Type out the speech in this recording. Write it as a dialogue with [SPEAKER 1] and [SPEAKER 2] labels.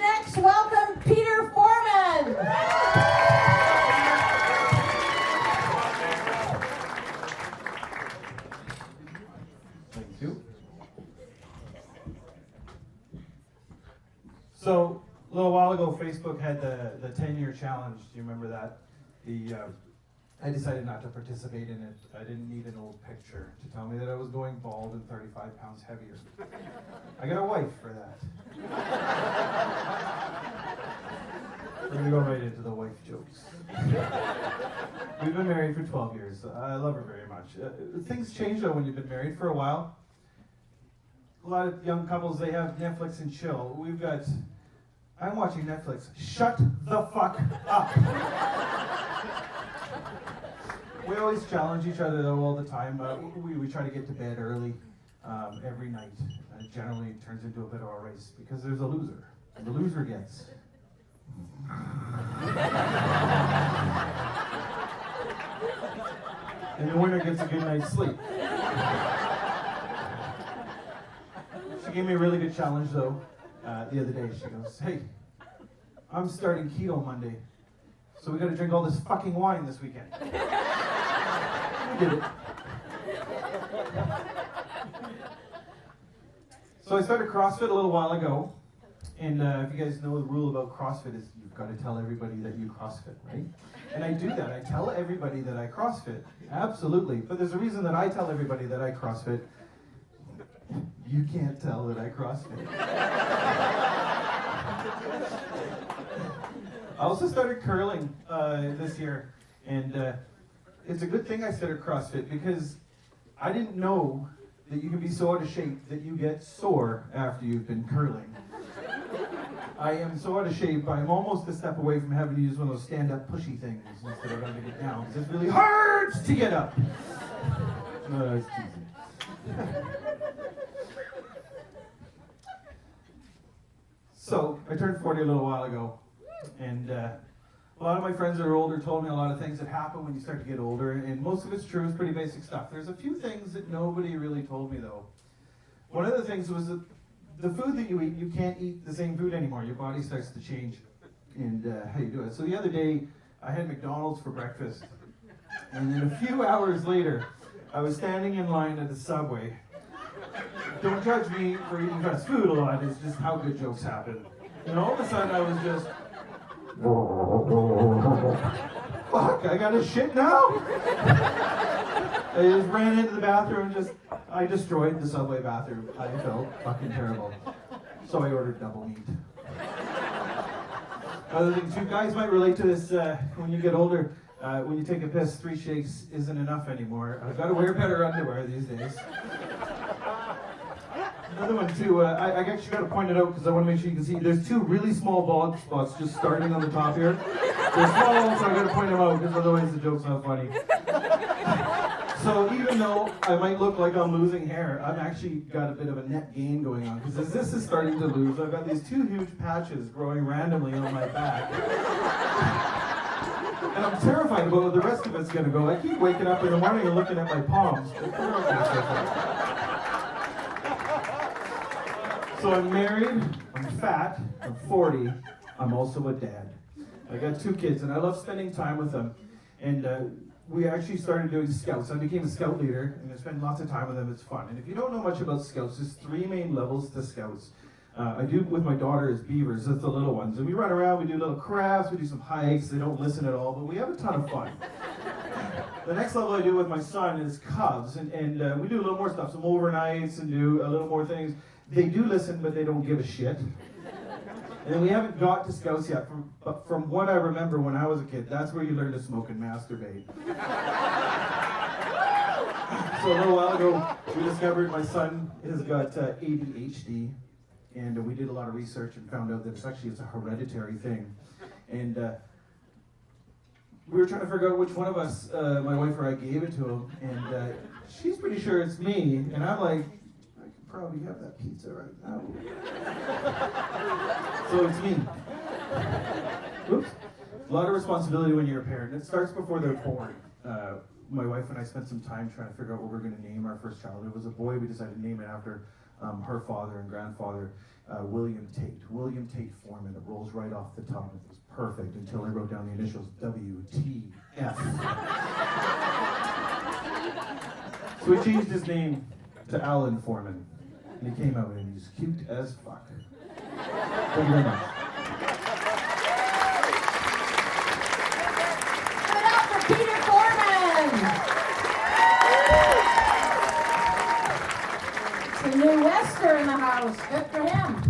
[SPEAKER 1] next welcome Peter Foreman.
[SPEAKER 2] Thank you. So, a little while ago, Facebook had the 10-year challenge. Do you remember that? I decided not to participate in it. I didn't need an old picture to tell me that I was going bald and 35 pounds heavier. I got a wife for that. We're going to go right into the wife jokes. We've been married for 12 years. I love her very much. Things change though when you've been married for a while. A lot of young couples, they have Netflix and chill. I'm watching Netflix. Shut the fuck up. We always challenge each other though all the time. We try to get to bed early every night. It generally turns into a bit of a race because there's a loser. And the loser gets. And the winner gets a good night's sleep. She gave me a really good challenge though the other day. She goes, "Hey, I'm starting keto Monday, so we gotta drink all this fucking wine this weekend." We did it. So I started CrossFit a little while ago, and if you guys know the rule about CrossFit is you've got to tell everybody that you CrossFit, right? And I do that. I tell everybody that I CrossFit, absolutely. But there's a reason that I tell everybody that I CrossFit. You can't tell that I CrossFit. I also started curling this year, and it's a good thing I started CrossFit because I didn't know that you can be so out of shape that you get sore after you've been curling. I am so out of shape, I'm almost a step away from having to use one of those stand-up pushy things instead of having to get down, because it's really hard to get up. No, it's easy. So, I turned 40 a little while ago, and a lot of my friends that are older told me a lot of things that happen when you start to get older, and most of it's true. It's pretty basic stuff. There's a few things that nobody really told me, though. One of the things was that the food that you eat, you can't eat the same food anymore. Your body starts to change and how you do it. So the other day, I had McDonald's for breakfast, and then a few hours later, I was standing in line at the Subway. Don't judge me for eating fast food a lot, it's just how good jokes happen. And all of a sudden I was just, fuck, I gotta shit now? I just ran into the bathroom and I destroyed the Subway bathroom. I felt fucking terrible. So I ordered double meat. Other things, you guys might relate to this when you get older. When you take a piss, 3 shakes isn't enough anymore. I've got to wear better underwear these days. Another one too, I actually got to point it out because I want to make sure you can see. There's 2 really small bald spots just starting on the top here. They're small, so I got to point them out because otherwise the joke's not funny. So even though I might look like I'm losing hair, I've actually got a bit of a net gain going on because as this is starting to lose, I've got these 2 huge patches growing randomly on my back. And I'm terrified about where the rest of it's going to go. I keep waking up in the morning and looking at my palms. So I'm married, I'm fat, I'm 40, I'm also a dad. I got 2 kids and I love spending time with them. And we actually started doing scouts. I became a scout leader and I spend lots of time with them, it's fun. And if you don't know much about scouts, there's 3 main levels to scouts. I do with my daughter as beavers, that's the little ones. And we run around, we do little crafts, we do some hikes, they don't listen at all, but we have a ton of fun. The next level I do with my son is cubs, and we do a little more stuff, some overnights and do a little more things. They do listen, but they don't give a shit. And we haven't got to scouts yet, but from what I remember when I was a kid, that's where you learn to smoke and masturbate. So a little while ago, we discovered my son has got ADHD, and we did a lot of research and found out that it's a hereditary thing. And we were trying to figure out which one of us, my wife or I, gave it to him, and she's pretty sure it's me, and I'm like, probably have that pizza right now. So it's me. Oops. A lot of responsibility when you're a parent. It starts before they're born. My wife and I spent some time trying to figure out what we're going to name our first child. It was a boy. We decided to name it after her father and grandfather, William Tate Foreman. It rolls right off the tongue. It was perfect until I wrote down the initials WTF. So we changed his name to Alan Foreman. And he came out and he's cute as fuck. Thank you very much.
[SPEAKER 1] Give it up for Peter Foreman. It's a new Wester in the house. Good for him.